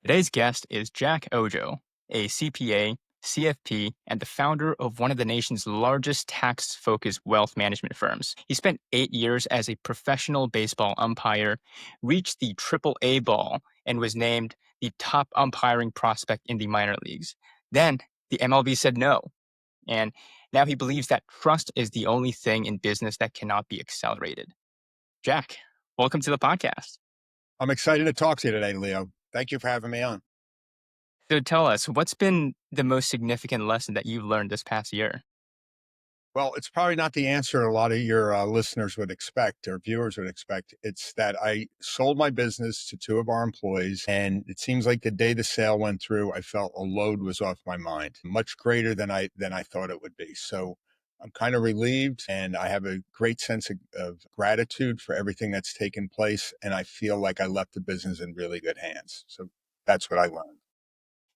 Today's guest is Jack Oujo, a CPA, CFP, and the founder of one of the nation's largest tax focused wealth management firms. He spent 8 years as a professional baseball umpire, reached the Triple-A ball, and was named the top umpiring prospect in the minor leagues. Then the MLB said no. And now he believes that trust is the only thing in business that cannot be accelerated. Jack, welcome to the podcast. I'm excited to talk to you today, Leo. Thank you for having me on. So tell us, what's been the most significant lesson that you've learned this past year? Well, it's probably not the answer a lot of your listeners would expect or viewers would expect. It's that I sold my business to two of our employees, and it seems like the day the sale went through, I felt a load was off my mind, much greater than I thought it would be. So I'm kind of relieved, and I have a great sense of gratitude for everything that's taken place, and I feel like I left the business in really good hands. So that's what I learned.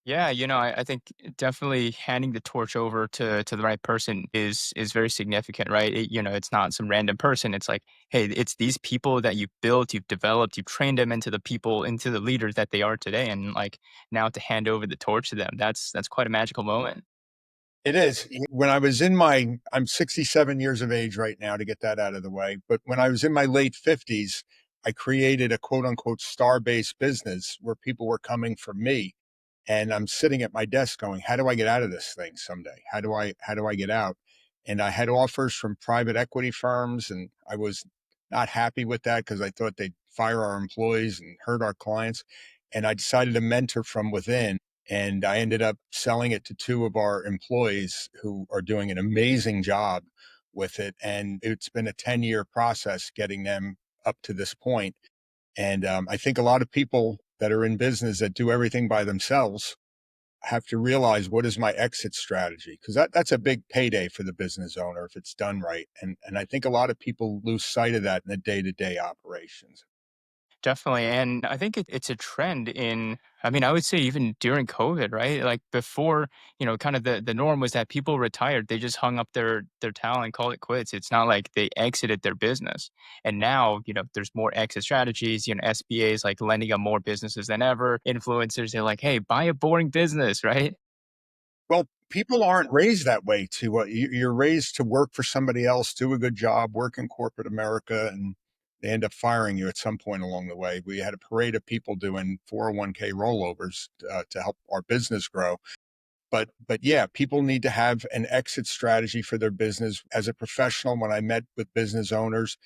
Yeah, I think definitely handing the torch over to the right person is very significant, right? It's not some random person. It's like, hey, it's these people that you've built, you've developed, you've trained them into the leaders that they are today, and like now to hand over the torch to them, that's quite a magical moment. It is. When I'm 67 years of age right now to get that out of the way. But when I was in my late 50s, I created a quote unquote star based business where people were coming for me. And I'm sitting at my desk going, how do I get out of this thing someday? How do I get out? And I had offers from private equity firms, and I was not happy with that because I thought they'd fire our employees and hurt our clients. And I decided to mentor from within. And I ended up selling it to two of our employees who are doing an amazing job with it. And it's been a 10-year process getting them up to this point. And I think a lot of people that are in business that do everything by themselves have to realize, what is my exit strategy? Because that's a big payday for the business owner if it's done right. And I think a lot of people lose sight of that in the day-to-day operations. Definitely. And I think it's a trend I mean, I would say even during COVID, right? Like before, kind of the norm was that people retired, they just hung up their towel and called it quits. It's not like they exited their business. And now, there's more exit strategies, SBAs like lending up more businesses than ever. Influencers, they're like, hey, buy a boring business, right? Well, people aren't raised that way. You're raised to work for somebody else, do a good job, work in corporate America, and they end up firing you at some point along the way. We had a parade of people doing 401k rollovers to help our business grow. But yeah, people need to have an exit strategy for their business. As a professional, when I met with business owners,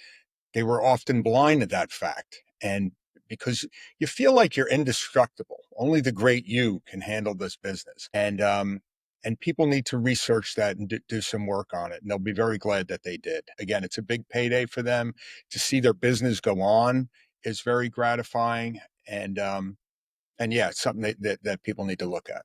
they were often blind to that fact. And because you feel like you're indestructible, only the great you can handle this business. And people need to research that and do some work on it. And they'll be very glad that they did. Again, it's a big payday for them. To see their business go on is very gratifying. And yeah, it's something that people need to look at.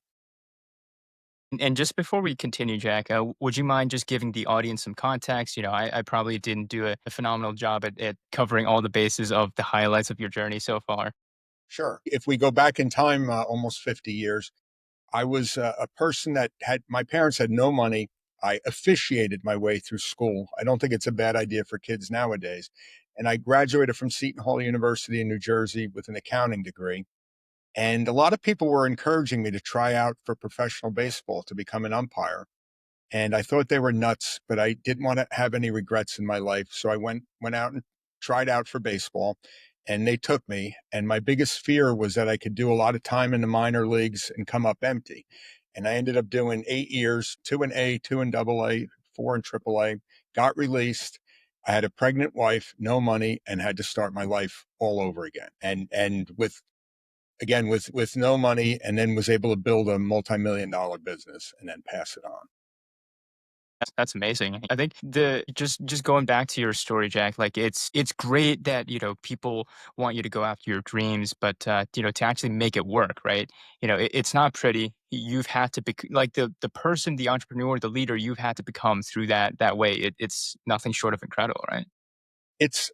And just before we continue, Jack, would you mind just giving the audience some context? I probably didn't do a phenomenal job at covering all the bases of the highlights of your journey so far. Sure. If we go back in time, almost 50 years, I was a person that had, my parents had no money. I officiated my way through school. I don't think it's a bad idea for kids nowadays. And I graduated from Seton Hall University in New Jersey with an accounting degree. And a lot of people were encouraging me to try out for professional baseball to become an umpire. And I thought they were nuts, but I didn't want to have any regrets in my life. So I went out and tried out for baseball, and they took me. And my biggest fear was that I could do a lot of time in the minor leagues and come up empty. And I ended up doing 8 years, two in A, two in double A, four in triple A, got released. I had a pregnant wife, no money, and had to start my life all over again. And with again with no money, and then was able to build a multi-million-dollar business and then pass it on. That's amazing. I think the just going back to your story, Jack, like it's great that people want you to go after your dreams, but to actually make it work, right? It's not pretty. You've had to be like the person, the entrepreneur, the leader. You've had to become through that way. It's nothing short of incredible, right? It's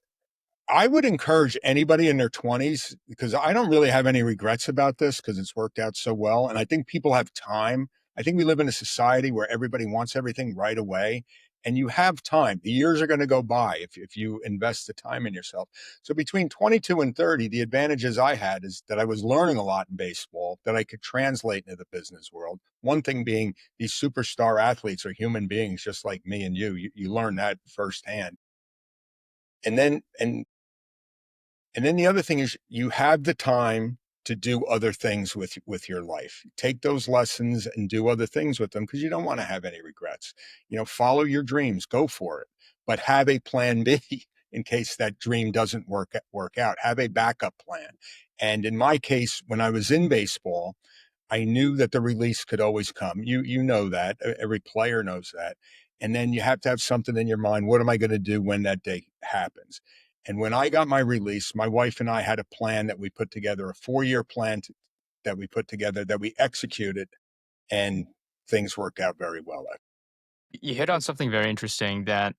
I would encourage anybody in their 20s, because I don't really have any regrets about this because it's worked out so well. And I think people have time. I think we live in a society where everybody wants everything right away. and you have time. The years are going to go by if you invest the time in yourself. So between 22 and 30, the advantages I had is that I was learning a lot in baseball that I could translate into the business world. One thing being these superstar athletes are human beings just like me and you. You learn that firsthand. And then and then the other thing is you have the time to do other things with your life. Take those lessons and do other things with them because you don't want to have any regrets. Follow your dreams, go for it, but have a plan B in case that dream doesn't work out. Have a backup plan. And in my case, when I was in baseball, I knew that the release could always come. You know that. Every player knows that. And then you have to have something in your mind. What am I going to do when that day happens? And when I got my release, my wife and I had a plan that we put together, a 4-year plan that we put together that we executed, and things worked out very well. You hit on something very interesting that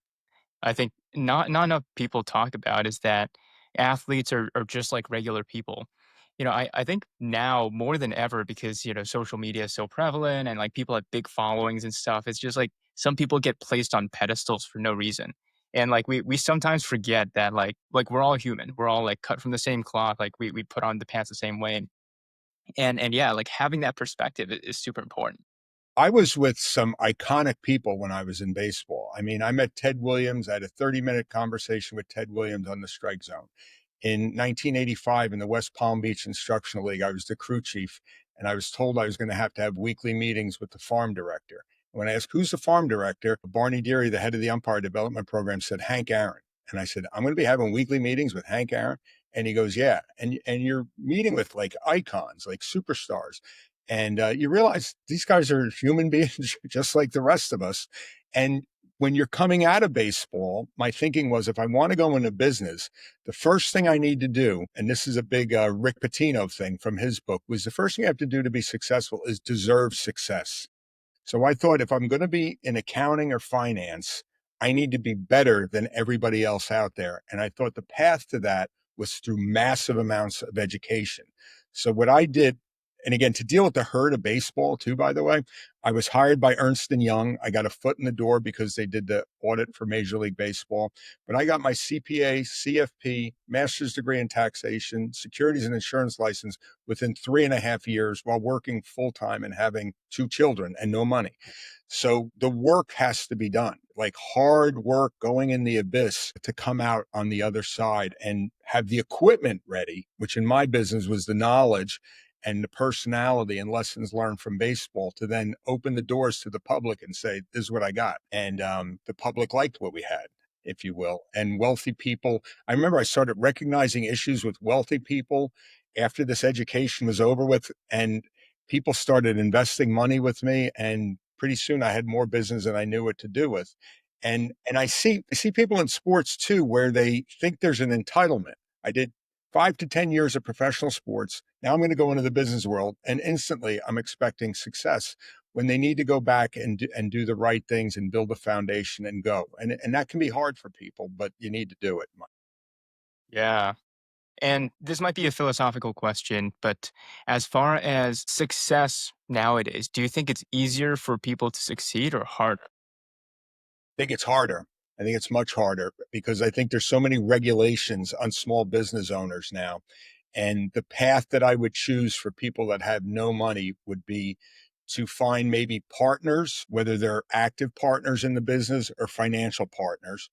I think not enough people talk about is that athletes are just like regular people. I think now more than ever because social media is so prevalent and like people have big followings and stuff. It's just like some people get placed on pedestals for no reason. And like we sometimes forget that like we're all human. We're all like cut from the same cloth. Like we put on the pants the same way. And yeah, like having that perspective is super important. I was with some iconic people when I was in baseball. I mean, I met Ted Williams. I had a 30-minute conversation with Ted Williams on the strike zone. In 1985, in the West Palm Beach Instructional League, I was the crew chief, and I was told I was going to have weekly meetings with the farm director. When I asked, who's the farm director? Barney Deary, the head of the umpire development program, said, Hank Aaron. And I said, I'm going to be having weekly meetings with Hank Aaron. And he goes, yeah. And you're meeting with like icons, like superstars. And you realize these guys are human beings just like the rest of us. And when you're coming out of baseball, my thinking was if I want to go into business, the first thing I need to do, and this is a big Rick Pitino thing from his book, was the first thing you have to do to be successful is deserve success. So I thought if I'm going to be in accounting or finance, I need to be better than everybody else out there. And I thought the path to that was through massive amounts of education. So what I did, and again, to deal with the herd of baseball too, by the way, I was hired by Ernst and Young. I got a foot in the door because they did the audit for Major League Baseball. But I got my CPA, CFP, master's degree in taxation, securities and insurance license within 3.5 years while working full time and having 2 children and no money. So the work has to be done, like hard work going in the abyss to come out on the other side and have the equipment ready, which in my business was the knowledge and the personality and lessons learned from baseball to then open the doors to the public and say, this is what I got. And the public liked what we had, if you will. And wealthy people, I remember I started recognizing issues with wealthy people after this education was over with. And people started investing money with me. And pretty soon I had more business than I knew what to do with. And I see people in sports too, where they think there's an entitlement. I did 5 to 10 years of professional sports. Now I'm going to go into the business world, and instantly I'm expecting success when they need to go back and do the right things and build a foundation and go. And that can be hard for people, but you need to do it. Yeah. And this might be a philosophical question, but as far as success nowadays, do you think it's easier for people to succeed or harder? Think it's harder. I think it's much harder because I think there's so many regulations on small business owners now. And the path that I would choose for people that have no money would be to find maybe partners, whether they're active partners in the business or financial partners,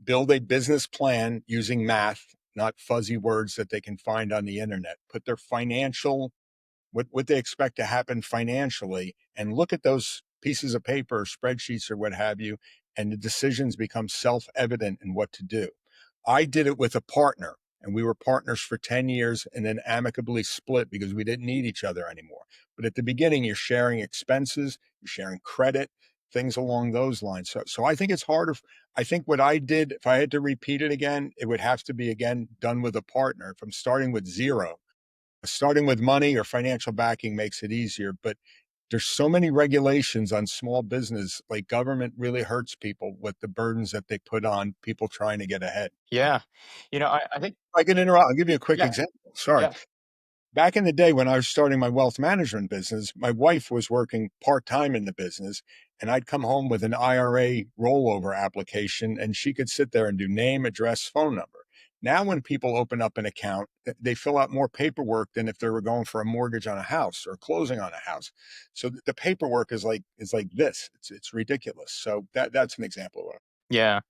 build a business plan using math, not fuzzy words that they can find on the internet, put their financial what they expect to happen financially and look at those pieces of paper, spreadsheets, or what have you, and the decisions become self-evident in what to do. I did it with a partner, and we were partners for 10 years and then amicably split because we didn't need each other anymore. But at the beginning, you're sharing expenses, you're sharing credit, things along those lines. So I think it's harder. I think what I did, if I had to repeat it again, it would have to be again done with a partner. If I'm starting with zero, starting with money or financial backing makes it easier, but there's so many regulations on small business. Like government really hurts people with the burdens that they put on people trying to get ahead. Yeah. I think, I can interrupt. I'll give you a quick yeah, example. Sorry. yeah. Back in the day when I was starting my wealth management business, my wife was working part time in the business, and I'd come home with an IRA rollover application, and she could sit there and do name, address, phone number. Now, when people open up an account, they fill out more paperwork than if they were going for a mortgage on a house or closing on a house. So the paperwork is like this. It's ridiculous. So that's an example of it. Yeah.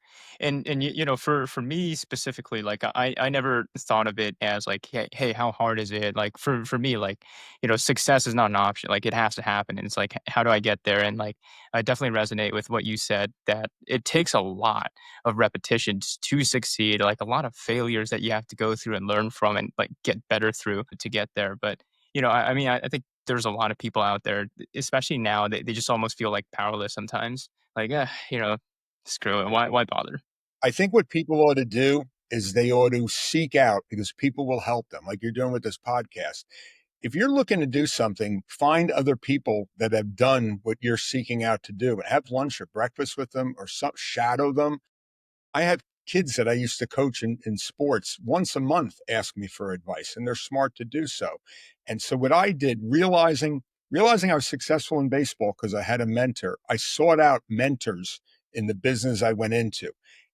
And you know, for me specifically, like I never thought of it as like, hey, how hard is it? Like for me, like, you know, success is not an option. Like it has to happen. And it's like, how do I get there? And like I definitely resonate with what you said that it takes a lot of repetitions to succeed, like a lot of failures that you have to go through and learn from and like get better through to get there. But you know, I mean, I think there's a lot of people out there, especially now, they just almost feel like powerless sometimes. Like, you know, screw it. Why bother? I think what people ought to do is they ought to seek out, because people will help them, like you're doing with this podcast. If you're looking to do something, find other people that have done what you're seeking out to do and have lunch or breakfast with them or shadow them. I have kids that I used to coach in sports once a month ask me for advice, and they're smart to do so. And so what I did, realizing I was successful in baseball because I had a mentor, I sought out mentors in the business I went into.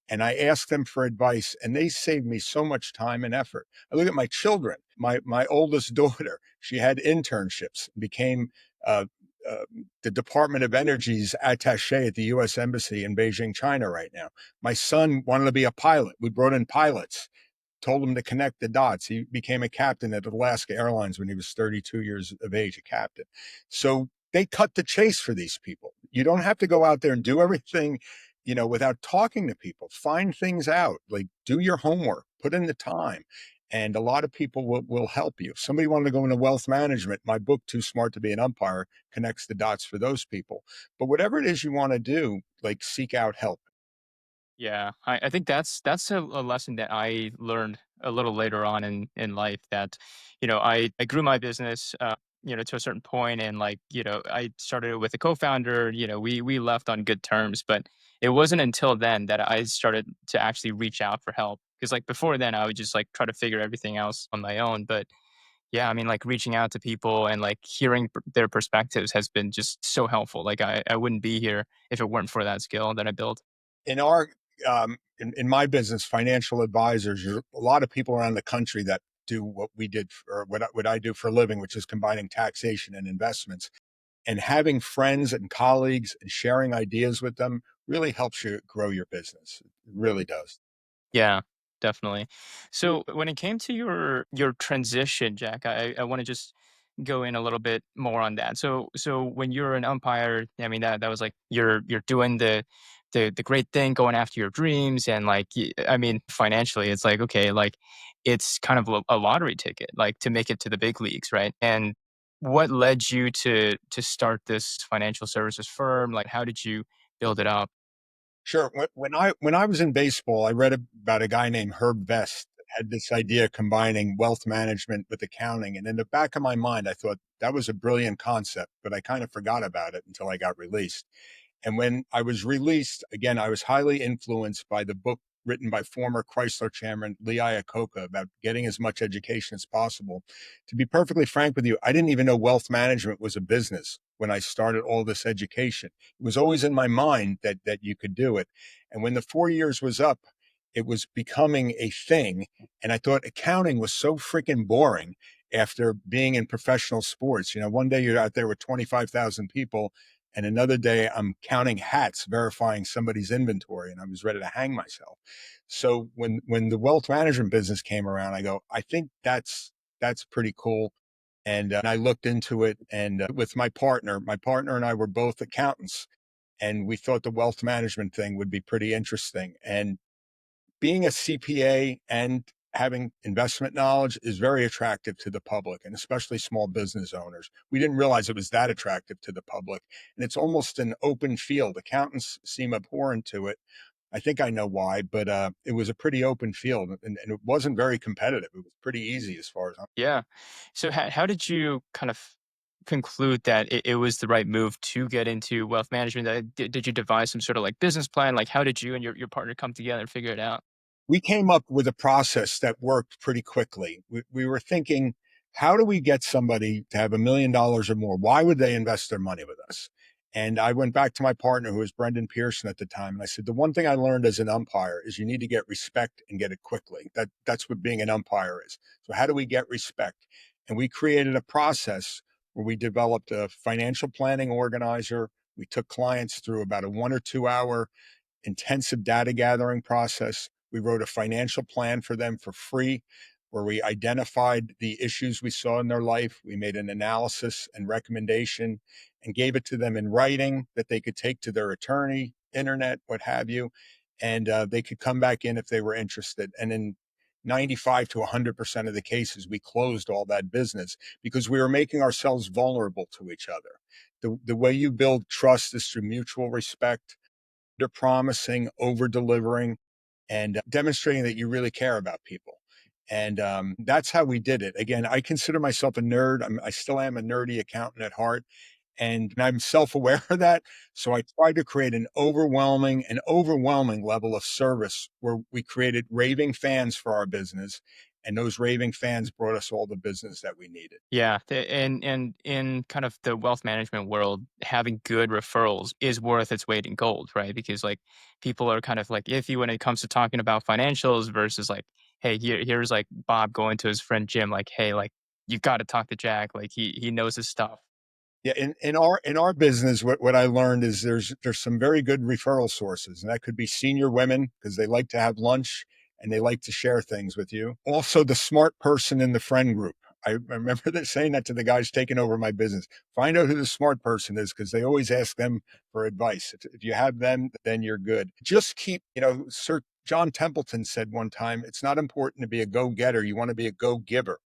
And I asked them for advice, and they saved me so much time and effort. I look at my children. My oldest daughter, she had internships, became uh, uh, the Department of Energy's attaché at the U.S. Embassy in Beijing, China, right now. My son wanted to be a pilot. We brought in pilots, told him to connect the dots. He became a captain at Alaska Airlines when he was 32 years of age, a captain. So they cut the chase for these people. You don't have to go out there and do everything, without talking to people. Find things out, like do your homework, put in the time. And a lot of people will help you. If somebody wanted to go into wealth management, my book, Too Smart to Be an Umpire, connects the dots for those people. But whatever it is you want to do, like seek out help. Yeah, I think that's a lesson that I learned a little later on in life that, you know, I grew my business, you know, to a certain point and like, you know, I started it with a co-founder, you know, we left on good terms, but it wasn't until then that I started to actually reach out for help. Because like before then I would just like try to figure everything else on my own. But yeah, I mean like reaching out to people and like hearing their perspectives has been just so helpful. Like I wouldn't be here if it weren't for that skill that I built. In our in my business, financial advisors, there's a lot of people around the country that do what we did or what I do for a living, which is combining taxation and investments. And having friends and colleagues and sharing ideas with them really helps you grow your business. It really does. Yeah, definitely. So when it came to your transition, Jack, I want to just go in a little bit more on that. So when you're an umpire, I mean that was like you're doing the great thing, going after your dreams, and like I mean financially, it's like okay, like it's kind of a lottery ticket, like to make it to the big leagues, right? And what led you to start this financial services firm? Like how did you build it up? Sure. When I was in baseball, I read about a guy named Herb Vest that had this idea of combining wealth management with accounting. And in the back of my mind, I thought that was a brilliant concept, but I kind of forgot about it until I got released. And when I was released, again, I was highly influenced by the book written by former Chrysler chairman Lee Iacocca about getting as much education as possible. To be perfectly frank with you, I didn't even know wealth management was a business when I started all this education. It was always in my mind that you could do it. And when the 4 years was up, it was becoming a thing. And I thought accounting was so freaking boring after being in professional sports. One day you're out there with 25,000 people, and another day I'm counting hats, verifying somebody's inventory, and I was ready to hang myself. So when the wealth management business came around, I go, I think that's pretty cool. And I looked into it, and with my partner and I were both accountants, and we thought the wealth management thing would be pretty interesting. And being a CPA and having investment knowledge is very attractive to the public, and especially small business owners. We didn't realize it was that attractive to the public. And it's almost an open field. Accountants seem abhorrent to it. I think I know why, but it was a pretty open field, and it wasn't very competitive. It was pretty easy as far as I'm. Yeah. So how did you kind of conclude that it was the right move to get into wealth management? Did you devise some sort of like business plan? Like how did you and your partner come together and figure it out? We came up with a process that worked pretty quickly. We were thinking, how do we get somebody to have $1 million or more? Why would they invest their money with us? And I went back to my partner, who was Brendan Pearson at the time, and I said, the one thing I learned as an umpire is you need to get respect and get it quickly. That's what being an umpire is. So how do we get respect? And we created a process where we developed a financial planning organizer. We took clients through about a 1 or 2 hour intensive data gathering process. We wrote a financial plan for them for free, where we identified the issues we saw in their life. We made an analysis and recommendation and gave it to them in writing that they could take to their attorney, internet, what have you. And they could come back in if they were interested. And in 95 to 100% of the cases, we closed all that business because we were making ourselves vulnerable to each other. The way you build trust is through mutual respect, under promising, over delivering, and demonstrating that you really care about people. And that's how we did it. Again, I consider myself a nerd. I still am a nerdy accountant at heart, and I'm self-aware of that. So I tried to create an overwhelming level of service where we created raving fans for our business, and those raving fans brought us all the business that we needed. Yeah, and in kind of the wealth management world, having good referrals is worth its weight in gold, right? Because like people are kind of like iffy when it comes to talking about financials versus like, hey, here's like Bob going to his friend Jim, like, hey, like you got to talk to Jack, like he knows his stuff. Yeah, in our business, what I learned is there's some very good referral sources, and that could be senior women because they like to have lunch and they like to share things with you. Also, the smart person in the friend group. I remember saying that to the guys taking over my business. Find out who the smart person is because they always ask them for advice. If you have them, then you're good. Just keep, Sir John Templeton said one time, it's not important to be a go getter. You want to be a go giver.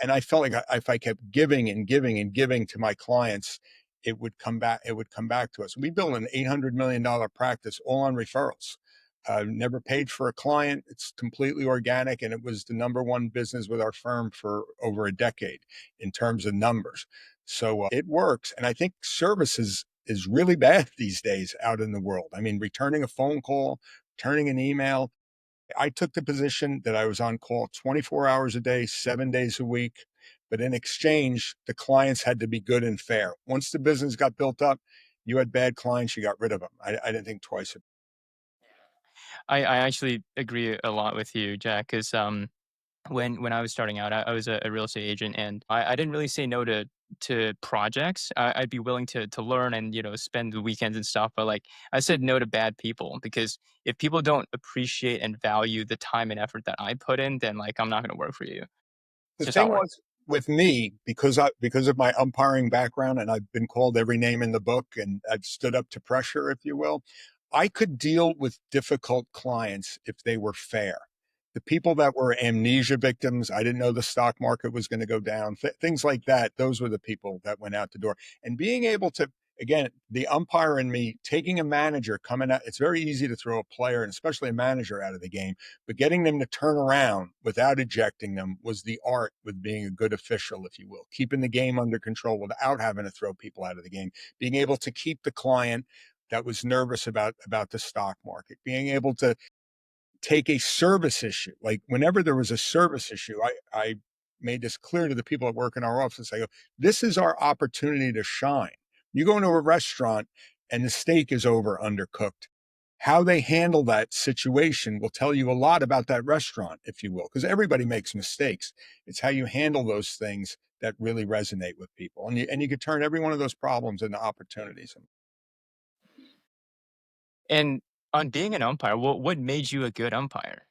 And I felt like if I kept giving and giving and giving to my clients, it would come back. It would come back to us. We built an $800 million practice all on referrals. Never paid for a client. It's completely organic, and it was the number one business with our firm for over a decade in terms of numbers. So it works, and I think services is really bad these days out in the world. I mean, returning a phone call, returning an email, I took the position that I was on call 24 hours a day, 7 days a week. But in exchange, the clients had to be good and fair. Once the business got built up, you had bad clients, you got rid of them. I didn't think twice. I actually agree a lot with you, Jack, because when I was starting out, I was a real estate agent, and I didn't really say no to projects. I'd be willing to learn and spend the weekends and stuff, but like I said no to bad people because if people don't appreciate and value the time and effort that I put in, then like I'm not going to work for you. The It's just how thing it works. was with me, because of my umpiring background, and I've been called every name in the book, and I've stood up to pressure, if you will. I could deal with difficult clients if they were fair. The people that were amnesia victims, I didn't know the stock market was going to go down, things like that. Those were the people that went out the door. And being able to, again, the umpire in me taking a manager coming out, it's very easy to throw a player and especially a manager out of the game, but getting them to turn around without ejecting them was the art with being a good official, if you will, keeping the game under control without having to throw people out of the game, being able to keep the client that was nervous about the stock market, being able to take a service issue. Like whenever there was a service issue, I made this clear to the people that work in our office. I go, this is our opportunity to shine. You go into a restaurant and the steak is over undercooked. How they handle that situation will tell you a lot about that restaurant, if you will, because everybody makes mistakes. It's how you handle those things that really resonate with people. And you could turn every one of those problems into opportunities. And on being an umpire, what made you a good umpire?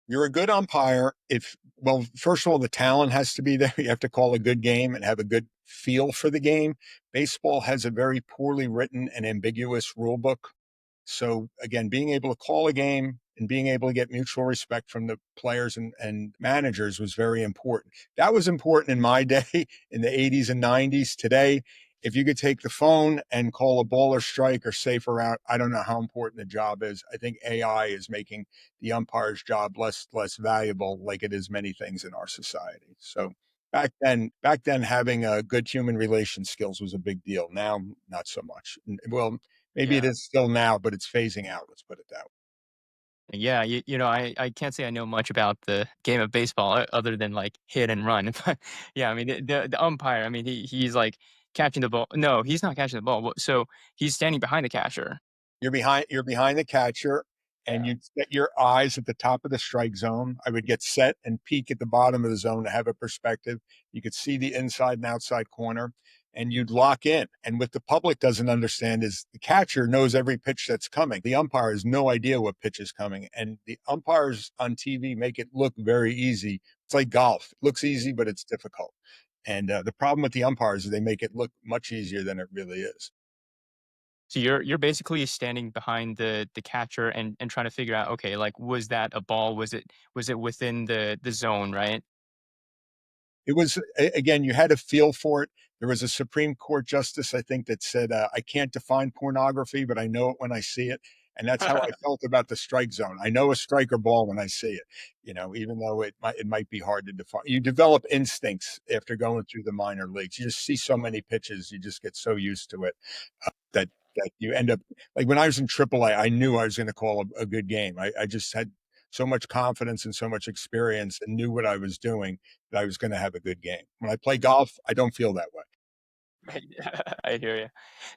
You're a good umpire if, well, first of all, the talent has to be there. You have to call a good game and have a good feel for the game. Baseball has a very poorly written and ambiguous rule book. So again, being able to call a game and being able to get mutual respect from the players and managers was very important. That was important in my day in the 80s and 90s. Today, if you could take the phone and call a ball or strike or safer out, I don't know how important the job is. I think AI is making the umpire's job less valuable, like it is many things in our society. So back then, having a good human relation skills was a big deal. Now, not so much. Well, maybe it Yeah. is still now, but it's phasing out. Let's put it that way. Yeah, I can't say I know much about the game of baseball other than like hit and run. But yeah, I mean the umpire. I mean he's like catching the ball. No, he's not catching the ball. So he's standing behind the catcher. You're behind the catcher, and Yeah. you'd set your eyes at the top of the strike zone. I would get set and peek at the bottom of the zone to have a perspective. You could see the inside and outside corner, and you'd lock in. And what the public doesn't understand is the catcher knows every pitch that's coming. The umpire has no idea what pitch is coming. And the umpires on TV make it look very easy. It's like golf. It looks easy, but it's difficult. And the problem with the umpires is they make it look much easier than it really is. So you're basically standing behind the catcher and trying to figure out, okay, like was that a ball? Was it within the zone, right? It was again, you had a feel for it. There was a Supreme Court justice, I think, that said, "I can't define pornography, but I know it when I see it." And that's how I felt about the strike zone. I know a striker ball when I see it. Even though it might be hard to define. You develop instincts after going through the minor leagues. You just see so many pitches, you just get so used to it that you end up like when I was in AAA, I knew I was going to call a good game. I just had so much confidence and so much experience and knew what I was doing that I was going to have a good game. When I play golf, I don't feel that way. Right. I hear you.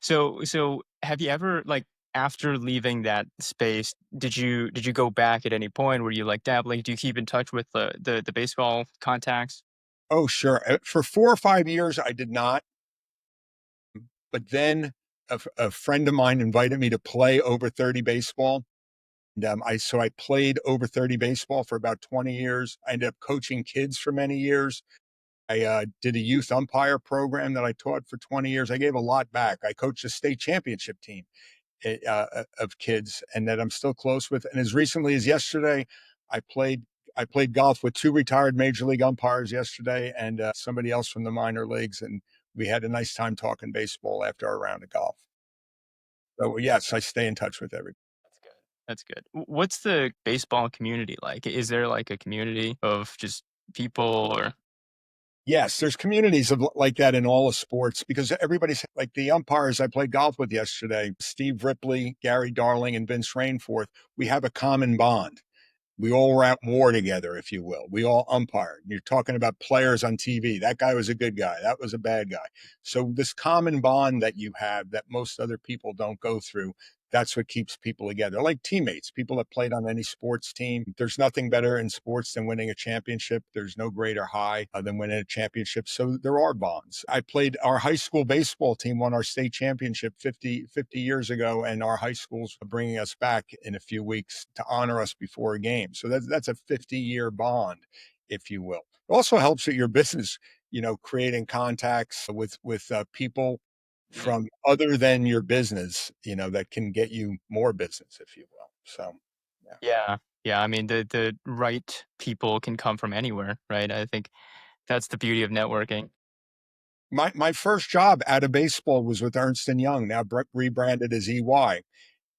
So have you ever like after leaving that space, did you go back at any point? Were you like dabbling? Do you keep in touch with the baseball contacts? Oh, sure. For 4 or 5 years, I did not. But then a friend of mine invited me to play over 30 baseball. And I played over 30 baseball for about 20 years. I ended up coaching kids for many years. I did a youth umpire program that I taught for 20 years. I gave a lot back. I coached a state championship team of kids, and that I'm still close with. And as recently as yesterday, I played I played golf with two retired major league umpires yesterday, and somebody else from the minor leagues, and we had a nice time talking baseball after our round of golf. So yes, I stay in touch with everybody. That's good. That's good. What's the baseball community like? Is there like a community of just people or Yes, there's communities like that in all of sports because everybody's like the umpires I played golf with yesterday, Steve Ripley, Gary Darling, and Vince Rainforth. We have a common bond. We all were at war together, if you will. We all umpired. You're talking about players on TV. That guy was a good guy. That was a bad guy. So this common bond that you have that most other people don't go through, that's what keeps people together. Like teammates, people that played on any sports team. There's nothing better in sports than winning a championship. There's no greater high than winning a championship. So there are bonds. I played our high school baseball team won our state championship 50 years ago, and our high school's bringing us back in a few weeks to honor us before a game. So that's a 50-year bond, if you will. It also helps at your business, creating contacts with people Mhm. from other than your business, that can get you more business, if you will. So, yeah. Yeah. Yeah, I mean the right people can come from anywhere, right? I think that's the beauty of networking. My first job out of baseball was with Ernst and Young, now rebranded as EY.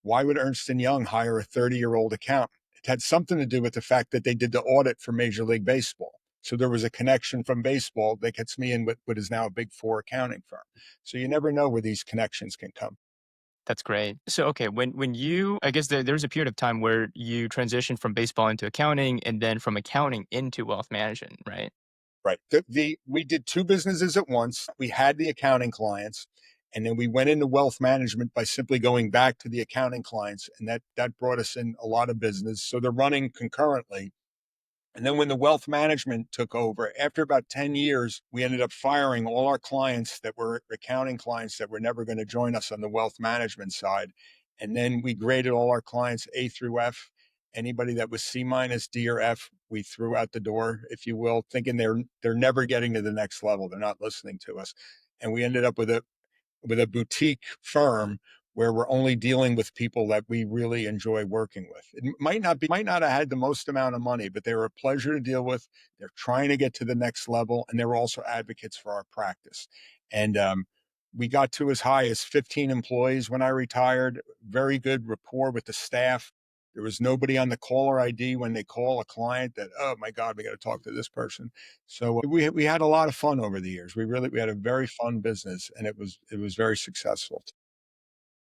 Why would Ernst and Young hire a 30-year-old accountant? It had something to do with the fact that they did the audit for Major League Baseball. So there was a connection from baseball that gets me in with what is now a big four accounting firm. So you never know where these connections can come. That's great. So, okay, when you, I guess there was a period of time where you transitioned from baseball into accounting, and then from accounting into wealth management, right? Right. We did two businesses at once. We had the accounting clients, and then we went into wealth management by simply going back to the accounting clients, and that brought us in a lot of business. So they're running concurrently. And then when the wealth management took over, after about 10 years, we ended up firing all our clients that were accounting clients that were never going to join us on the wealth management side. And then we graded all our clients A through F. Anybody that was C minus, D or F, we threw out the door, if you will, thinking they're never getting to the next level. They're not listening to us. And we ended up with a boutique firm where we're only dealing with people that we really enjoy working with. It might not have had the most amount of money, but they were a pleasure to deal with. They're trying to get to the next level, and they were also advocates for our practice. And we got to as high as 15 employees when I retired. Very good rapport with the staff. There was nobody on the caller ID when they call a client that, oh my God, we got to talk to this person. So we had a lot of fun over the years. We had a very fun business, and it was very successful.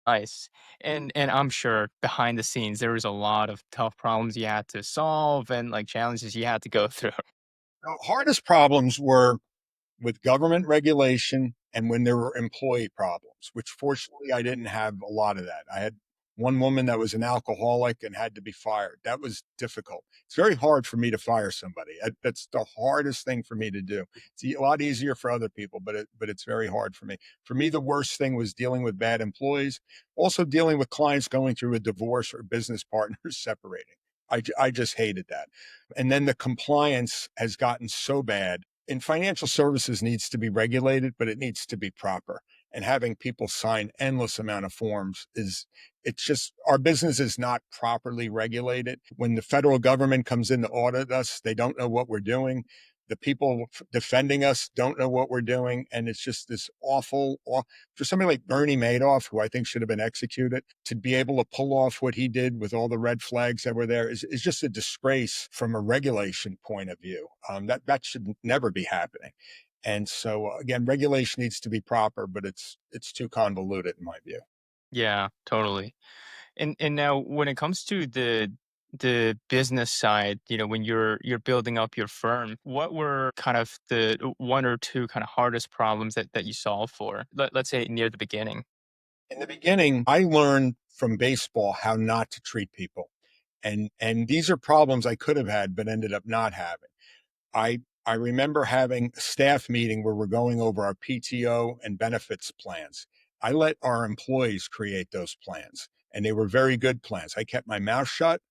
Nice. And I'm sure behind the scenes, there was a lot of tough problems you had to solve and, like, challenges you had to go through. The hardest problems were with government regulation and when there were employee problems, which fortunately I didn't have a lot of that. I had one woman that was an alcoholic and had to be fired. That was difficult. It's very hard for me to fire somebody. That's the hardest thing for me to do. It's a lot easier for other people, but it's very hard for me. For me, the worst thing was dealing with bad employees, also dealing with clients going through a divorce or business partners separating. I just hated that. And then the compliance has gotten so bad in financial services needs to be regulated, but it needs to be proper. And having people sign endless amount of forms is it's just our business is not properly regulated. When the federal government comes in to audit us, they don't know what we're doing. The people defending us don't know what we're doing. And it's just this for somebody like Bernie Madoff, who I think should have been executed, to be able to pull off what he did with all the red flags that were there is just a disgrace from a regulation point of view. That should never be happening. And so again, regulation needs to be proper, but it's too convoluted in my view. Yeah, totally. And now when it comes to the business side, when you're building up your firm, what were kind of the one or two kind of hardest problems that you solved for? Let's say near the beginning. In the beginning, I learned from baseball how not to treat people. And these are problems I could have had, but ended up not having. I remember having a staff meeting where we're going over our PTO and benefits plans. I let our employees create those plans, and they were very good plans. I kept my mouth shut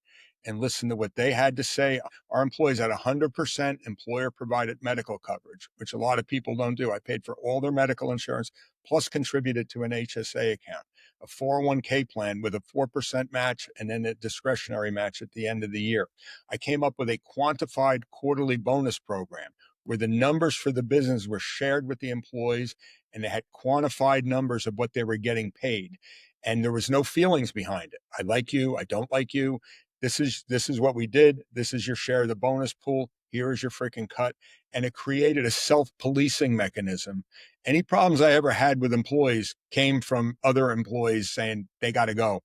and listened to what they had to say. Our employees had 100% employer provided medical coverage, which a lot of people don't do. I paid for all their medical insurance, plus contributed to an HSA account, a 401k plan with a 4% match, and then a discretionary match at the end of the year. I came up with a quantified quarterly bonus program where the numbers for the business were shared with the employees and they had quantified numbers of what they were getting paid. And there was no feelings behind it. I like you. I don't like you. This is what we did. This is your share of the bonus pool. Here is your freaking cut. And it created a self-policing mechanism. Any problems I ever had with employees came from other employees saying they got to go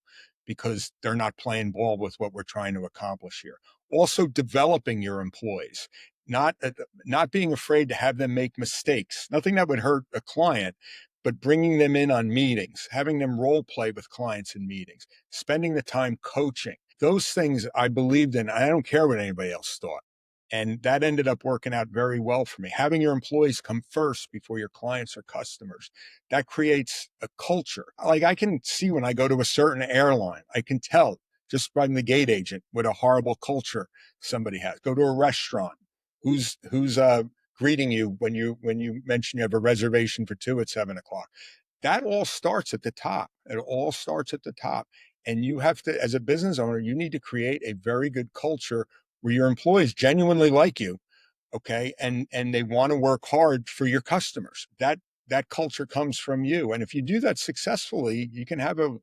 because they're not playing ball with what we're trying to accomplish here. Also developing your employees, not being afraid to have them make mistakes. Nothing that would hurt a client, but bringing them in on meetings, having them role play with clients in meetings, spending the time coaching. Those things I believed in. I don't care what anybody else thought. And that ended up working out very well for me. Having your employees come first before your clients or customers, that creates a culture. Like I can see when I go to a certain airline, I can tell just by the gate agent what a horrible culture somebody has. Go to a restaurant, who's greeting you when you mention you have a reservation for two at 7 o'clock. That all starts at the top. It all starts at the top. And you have to, as a business owner, you need to create a very good culture where your employees genuinely like you, okay, and they want to work hard for your customers. That culture comes from you, and if you do that successfully, you can have a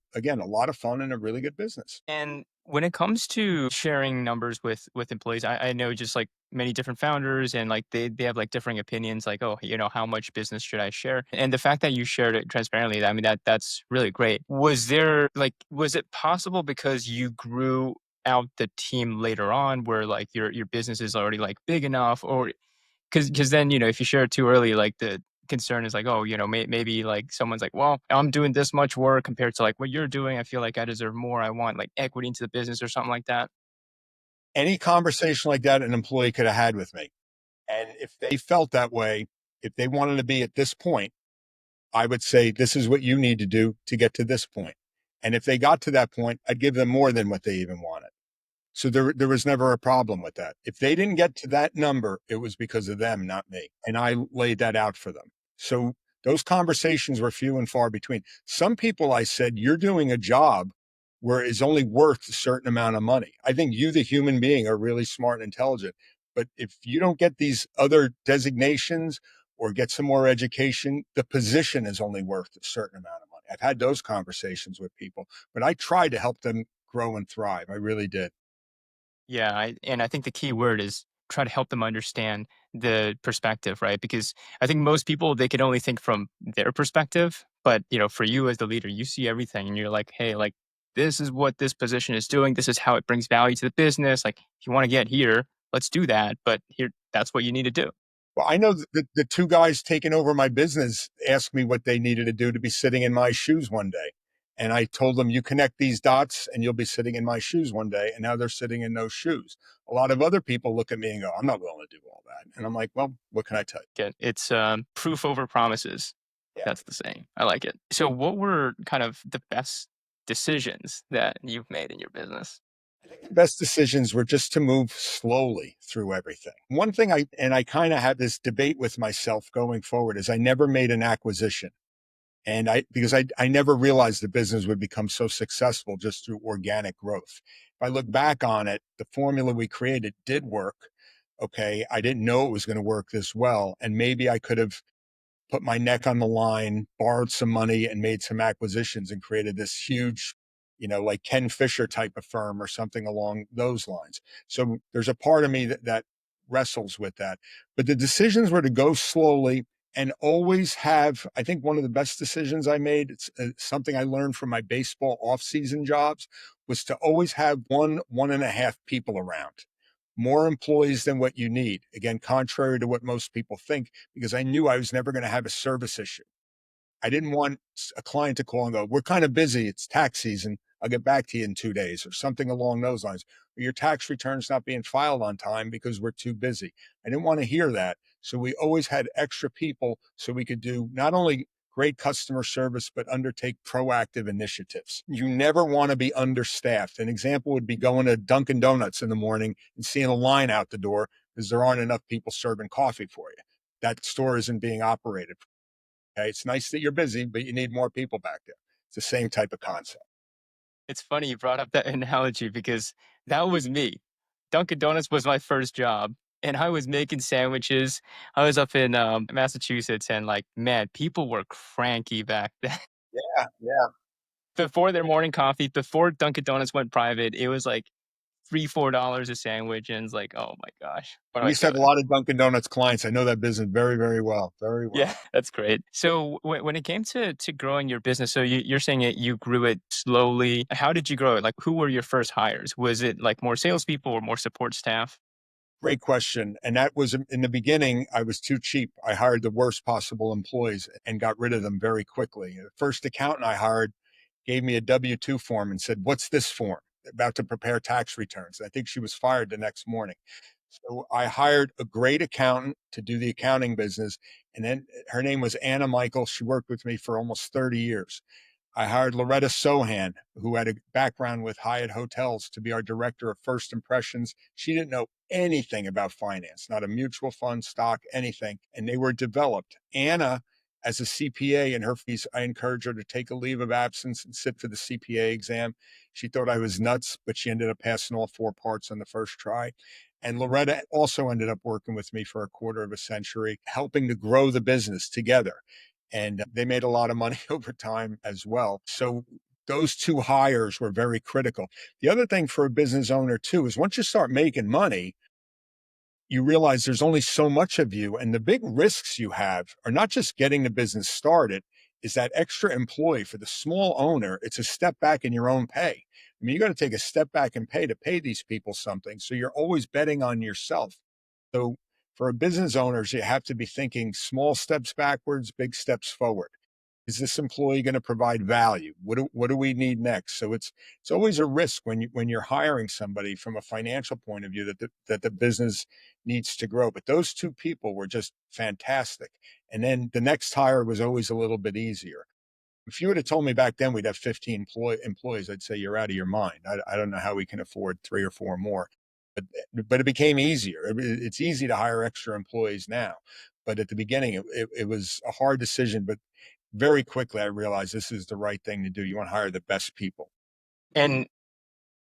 lot of fun and a really good business. And when it comes to sharing numbers with employees, I know just like many different founders and like they have like differing opinions, like, oh, how much business should I share? And the fact that you shared it transparently, I mean that's really great. Was it possible because you grew out the team later on where like your business is already like big enough, or because then, if you share it too early, like, the concern is like, "Oh, maybe, like, someone's like, well, I'm doing this much work compared to, like, what you're doing. I feel like I deserve more. I want, like, equity into the business," or something like that. Any conversation like that an employee could have had with me, and if they felt that way, if they wanted to be at this point, I would say, this is what you need to do to get to this point. And if they got to that point, I'd give them more than what they even wanted. So there was never a problem with that. If they didn't get to that number, it was because of them, not me. And I laid that out for them. So those conversations were few and far between. Some people I said, you're doing a job where it's only worth a certain amount of money. I think you, the human being, are really smart and intelligent. But if you don't get these other designations or get some more education, the position is only worth a certain amount of money. I've had those conversations with people, but I tried to help them grow and thrive. I really did. Yeah, I think the key word is try to help them understand the perspective, right? Because I think most people, they can only think from their perspective. But, for you as the leader, you see everything and you're like, "Hey, like, this is what this position is doing. This is how it brings value to the business. Like, if you wanna get here, let's do that, but here that's what you need to do." Well, I know that the two guys taking over my business asked me what they needed to do to be sitting in my shoes one day. And I told them, you connect these dots and you'll be sitting in my shoes one day. And now they're sitting in those shoes. A lot of other people look at me and go, I'm not willing to do all that. And I'm like, well, what can I tell you? Get it's, proof over promises. Yeah. That's the saying. I like it. So what were kind of the best decisions that you've made in your business? The best decisions were just to move slowly through everything. One thing I kind of had this debate with myself going forward is I never made an acquisition. And because I never realized the business would become so successful just through organic growth. If I look back on it, the formula we created did work. Okay. I didn't know it was going to work this well. And maybe I could have put my neck on the line, borrowed some money, and made some acquisitions and created this huge, like Ken Fisher type of firm or something along those lines. So there's a part of me that wrestles with that. But the decisions were to go slowly and always have, I think one of the best decisions I made, it's something I learned from my baseball off-season jobs, was to always have one and a half people around, more employees than what you need. Again, contrary to what most people think, because I knew I was never going to have a service issue. I didn't want a client to call and go, we're kind of busy. It's tax season. I'll get back to you in 2 days or something along those lines. Or your tax return's not being filed on time because we're too busy. I didn't want to hear that. So we always had extra people so we could do not only great customer service, but undertake proactive initiatives. You never want to be understaffed. An example would be going to Dunkin' Donuts in the morning and seeing a line out the door because there aren't enough people serving coffee for you. That store isn't being operated. Okay. It's nice that you're busy, but you need more people back there. It's the same type of concept. It's funny you brought up that analogy because that was me. Dunkin' Donuts was my first job, and I was making sandwiches. I was up in, Massachusetts, and, like, man, people were cranky back then. Yeah. Yeah. Before their morning coffee, before Dunkin' Donuts went private, it was, like, 3, $4 a sandwich, and it's like, "Oh my gosh, what am We I used to have a doing?" lot of Dunkin' Donuts clients. I know that business very, very well. Very Yeah, well. that's great. So when it came to growing your business, so you're saying it you grew it slowly. How did you grow it? Like, who were your first hires? Was it like more salespeople or more support staff? Great question. And that was in the beginning, I was too cheap. I hired the worst possible employees and got rid of them very quickly. The first accountant I hired gave me a W 2 form and said, what's this form? About to prepare tax returns. I think she was fired the next morning. So I hired a great accountant to do the accounting business. And then her name was Anna Michael. She worked with me for almost 30 years. I hired Loretta Sohan, who had a background with Hyatt Hotels, to be our director of first impressions. She didn't know anything about finance, not a mutual fund, stock, anything. And they were developed. Anna, as a CPA in her fees, I encouraged her to take a leave of absence and sit for the CPA exam. She thought I was nuts, but she ended up passing all 4 parts on the first try. And Loretta also ended up working with me for a quarter of a century, helping to grow the business together. And they made a lot of money over time as well. So those two hires were very critical. The other thing for a business owner too is once you start making money, you realize there's only so much of you. And the big risks you have are not just getting the business started, is that extra employee. For the small owner, it's a step back in your own pay. I mean, you got to take a step back and pay to pay these people something. So you're always betting on yourself. So for business owners, you have to be thinking small steps backwards, big steps forward. Is this employee going to provide value? What do we need next? So it's always a risk when you're hiring somebody from a financial point of view that the business needs to grow. But those two people were just fantastic. And then the next hire was always a little bit easier. If you would have told me back then we'd have 15 employees, I'd say you're out of your mind. I don't know how we can afford 3 or 4 more. But it became easier. It's easy to hire extra employees now. But at the beginning, it was a hard decision. But very quickly, I realized this is the right thing to do. You want to hire the best people. And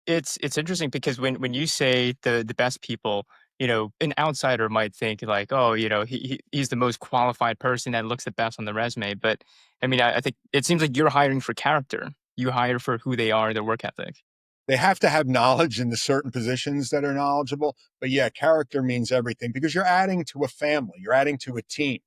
it's interesting because when you say the best people, an outsider might think like, oh, he's the most qualified person that looks the best on the resume. But I mean, I think it seems like you're hiring for character. You hire for who they are, their work ethic. They have to have knowledge in the certain positions that are knowledgeable. But yeah, character means everything because you're adding to a family, you're adding to a team.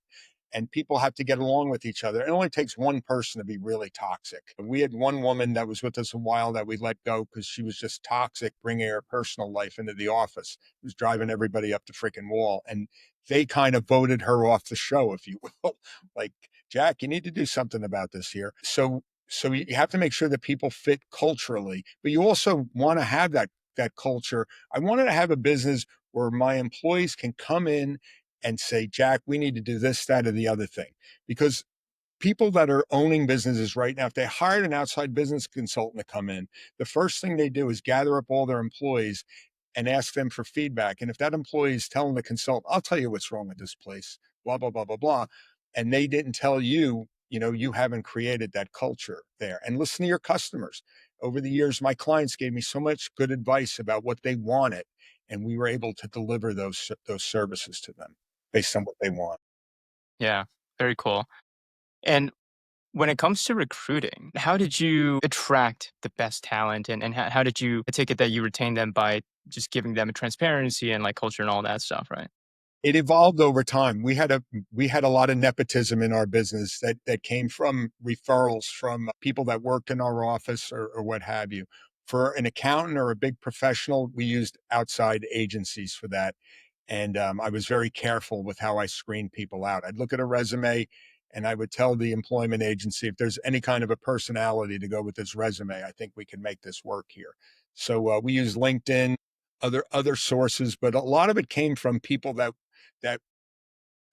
and people have to get along with each other. It only takes one person to be really toxic. We had one woman that was with us a while that we let go because she was just toxic, bringing her personal life into the office. It was driving everybody up the freaking wall. And they kind of voted her off the show, if you will. Like, Jack, you need to do something about this here. So you have to make sure that people fit culturally, but you also want to have that culture. I wanted to have a business where my employees can come in and say, Jack, we need to do this, that, or the other thing. Because people that are owning businesses right now, if they hired an outside business consultant to come in, the first thing they do is gather up all their employees and ask them for feedback. And if that employee is telling the consultant, I'll tell you what's wrong with this place, blah, blah, blah, blah, blah, and they didn't tell you, you haven't created that culture there. And listen to your customers. Over the years, my clients gave me so much good advice about what they wanted, and we were able to deliver those services to them based on what they want. Yeah, very cool. And when it comes to recruiting, how did you attract the best talent and how did you I take it that you retain them by just giving them a transparency and like culture and all that stuff, right? It evolved over time. We had a lot of nepotism in our business that came from referrals from people that worked in our office or what have you. For an accountant or a big professional, we used outside agencies for that. And I was very careful with how I screened people out. I'd look at a resume and I would tell the employment agency, if there's any kind of a personality to go with this resume, I think we can make this work here. So we use LinkedIn, other sources, but a lot of it came from people that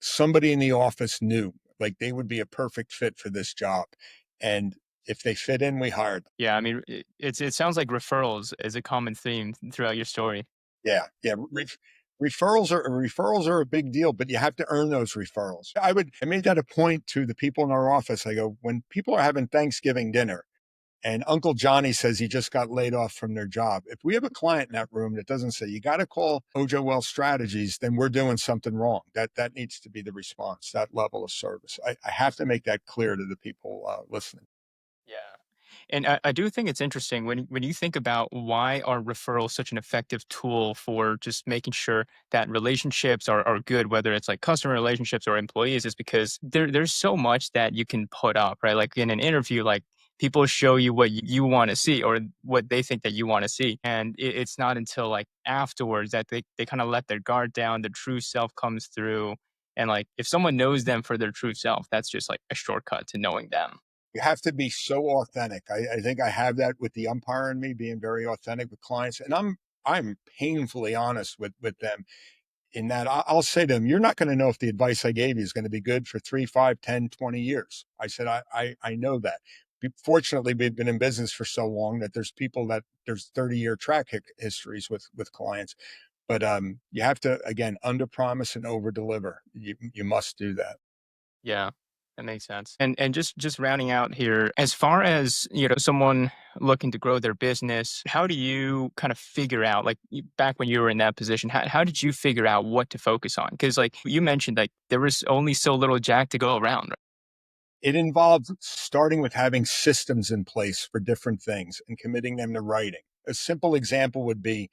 somebody in the office knew, like they would be a perfect fit for this job. And if they fit in, we hired them. Yeah, I mean, it sounds like referrals is a common theme throughout your story. Yeah, yeah. Referrals are a big deal, but you have to earn those referrals. I made that a point to the people in our office. I go, when people are having Thanksgiving dinner and Uncle Johnny says he just got laid off from their job, if we have a client in that room that doesn't say you got to call Ojo Wealth Strategies, then we're doing something wrong. That needs to be the response. That level of service. I have to make that clear to the people listening. Yeah. And I do think it's interesting when you think about why are referrals such an effective tool for just making sure that relationships are good, whether it's like customer relationships or employees, is because there's so much that you can put up, right? Like in an interview, like people show you what you want to see or what they think that you want to see. And it's not until like afterwards that they kind of let their guard down, the true self comes through. And like if someone knows them for their true self, that's just like a shortcut to knowing them. You have to be so authentic. I think I have that with the umpire in me, being very authentic with clients, and I'm painfully honest with them in that I'll say to them, you're not going to know if the advice I gave you is going to be good for 3, 5, 10, 20 years. I said, I know that. Fortunately, we've been in business for so long that there's 30-year track histories with clients. But you have to, again, under promise and over deliver. You must do that. Yeah, that makes sense. And just rounding out here, as far as, someone looking to grow their business, how do you kind of figure out like back when you were in that position, how did you figure out what to focus on? Cuz like you mentioned like there was only so little Jack to go around. Right? It involves starting with having systems in place for different things and committing them to writing. A simple example would be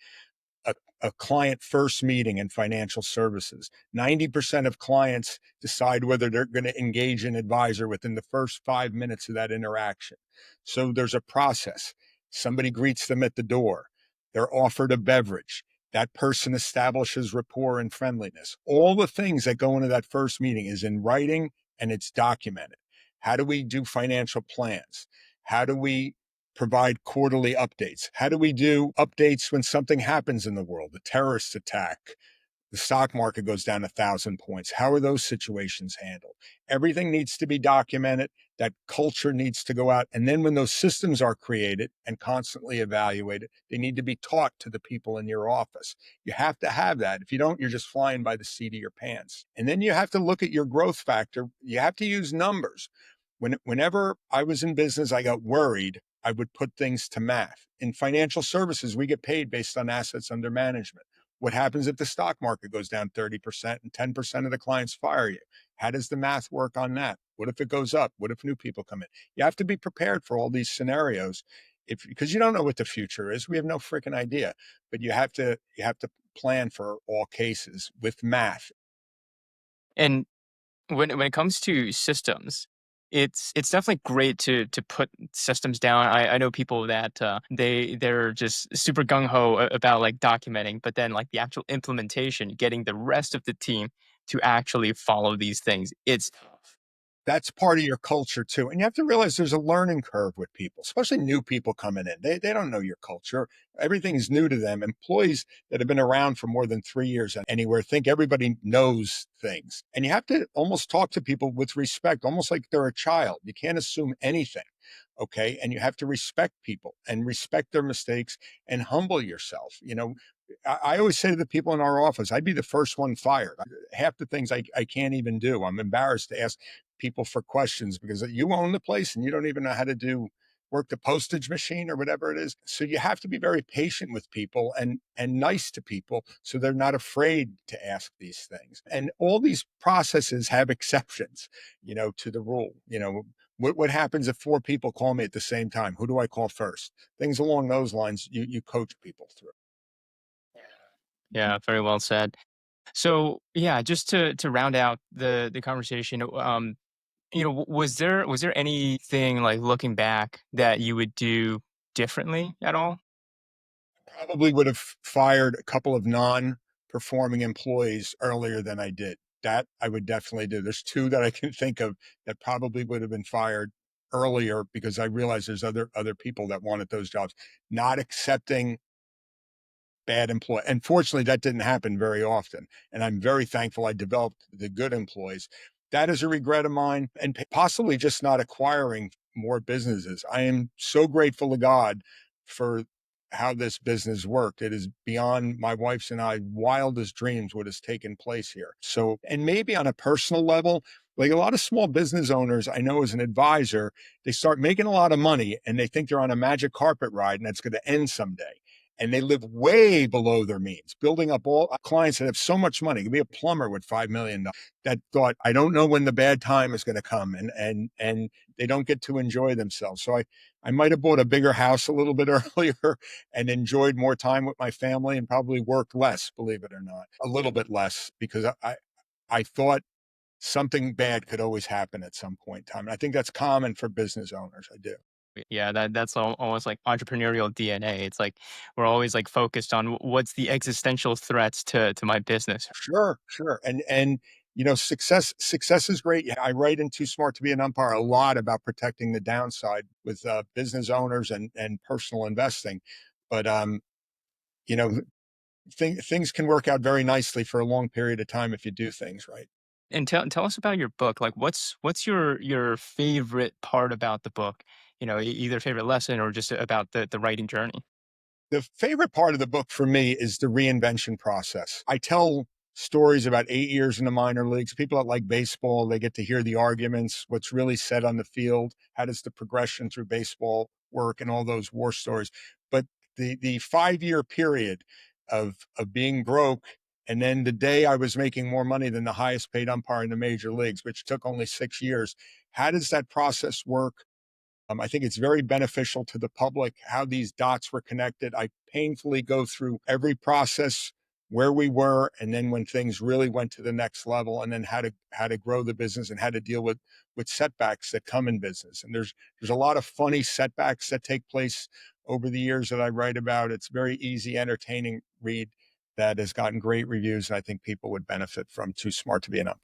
a, a client first meeting in financial services. 90% of clients decide whether they're going to engage an advisor within the first 5 minutes of that interaction. So there's a process. Somebody greets them at the door. They're offered a beverage. That person establishes rapport and friendliness. All the things that go into that first meeting is in writing and it's documented. How do we do financial plans? How do we provide quarterly updates? How do we do updates when something happens in the world, a terrorist attack, the stock market goes down 1,000 points? How are those situations handled? Everything needs to be documented. That culture needs to go out. And then when those systems are created and constantly evaluated, they need to be taught to the people in your office. You have to have that. If you don't, you're just flying by the seat of your pants. And then you have to look at your growth factor. You have to use numbers. Whenever I was in business, I got worried. I would put things to math. In financial services, we get paid based on assets under management. What happens if the stock market goes down 30% and 10% of the clients fire you? How does the math work on that? What if it goes up? What if new people come in? You have to be prepared for all these scenarios because you don't know what the future is. We have no freaking idea, but you have to plan for all cases with math. And When it comes to systems, it's definitely great to put systems down. I know people that they're just super gung ho about like documenting, but then like the actual implementation, getting the rest of the team to actually follow these things, it's tough. That's part of your culture too. And you have to realize there's a learning curve with people, especially new people coming in. They don't know your culture. Everything's new to them. Employees that have been around for more than 3 years anywhere think everybody knows things. And you have to almost talk to people with respect, almost like they're a child. You can't assume anything. Okay. And you have to respect people and respect their mistakes and humble yourself. I always say to the people in our office, I'd be the first one fired. Half the things I can't even do. I'm embarrassed to ask people for questions because you own the place and you don't even know how to work the postage machine or whatever it is. So you have to be very patient with people and nice to people so they're not afraid to ask these things. And all these processes have exceptions, to the rule. What happens if four people call me at the same time? Who do I call first? Things along those lines you coach people through. Yeah, very well said. So yeah, just to round out the conversation, was there anything like looking back that you would do differently at all? Probably would have fired a couple of non-performing employees earlier than I did. That I would definitely do. There's two that I can think of that probably would have been fired earlier because I realized there's other people that wanted those jobs. Not accepting bad employee. Unfortunately, that didn't happen very often. And I'm very thankful I developed the good employees. That is a regret of mine, and possibly just not acquiring more businesses. I am so grateful to God for how this business worked. It is beyond my wife's and I wildest dreams what has taken place here. So, and maybe on a personal level, like a lot of small business owners I know as an advisor, they start making a lot of money and they think they're on a magic carpet ride and it's going to end someday, and they live way below their means, building up all clients that have so much money. It could be a plumber with $5 million that thought, I don't know when the bad time is going to come, and they don't get to enjoy themselves. So I might have bought a bigger house a little bit earlier and enjoyed more time with my family and probably worked less, believe it or not, a little bit less because I thought something bad could always happen at some point in time. And I think that's common for business owners. I do. Yeah, that's almost like entrepreneurial DNA. It's like we're always like focused on what's the existential threats to my business. Sure, sure. And success is great. Yeah, I write in Too Smart to Be an Umpire a lot about protecting the downside with business owners and personal investing. But you know, things can work out very nicely for a long period of time if you do things right. And tell us about your book. Like, what's your favorite part about the book? Either favorite lesson or just about the writing journey. The favorite part of the book for me is the reinvention process. I tell stories about 8 years in the minor leagues. People that like baseball, they get to hear the arguments, what's really said on the field, how does the progression through baseball work, and all those war stories. But the 5 year period of being broke, and then the day I was making more money than the highest paid umpire in the major leagues, which took only 6 years. How does that process work? I think it's very beneficial to the public how these dots were connected. I painfully go through every process, where we were, and then when things really went to the next level, and then how to grow the business and how to deal with setbacks that come in business. And there's a lot of funny setbacks that take place over the years that I write about. It's very easy, entertaining read that has gotten great reviews, and I think people would benefit from. Too Smart to Be Enough.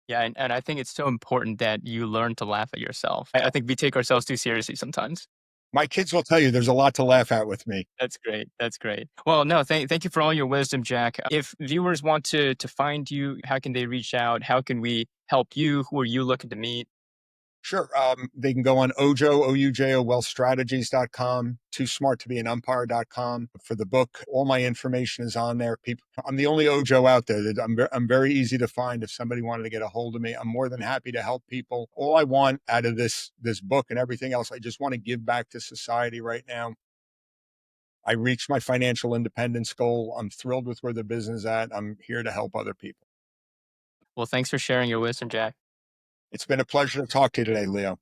Yeah, and I think it's so important that you learn to laugh at yourself. I think we take ourselves too seriously sometimes. My kids will tell you there's a lot to laugh at with me. That's great. That's great. Well, no, thank you for all your wisdom, Jack. If viewers want to find you, how can they reach out? How can we help you? Who are you looking to meet? Sure. They can go on Ojo, Oujo, wealthstrategies.com, too smart to be an umpire.com for the book. All my information is on there. People, I'm the only Ojo out there. I'm very easy to find. If somebody wanted to get a hold of me, I'm more than happy to help people. All I want out of this book and everything else, I just want to give back to society right now. I reached my financial independence goal. I'm thrilled with where the business is at. I'm here to help other people. Well, thanks for sharing your wisdom, Jack. It's been a pleasure to talk to you today, Leo.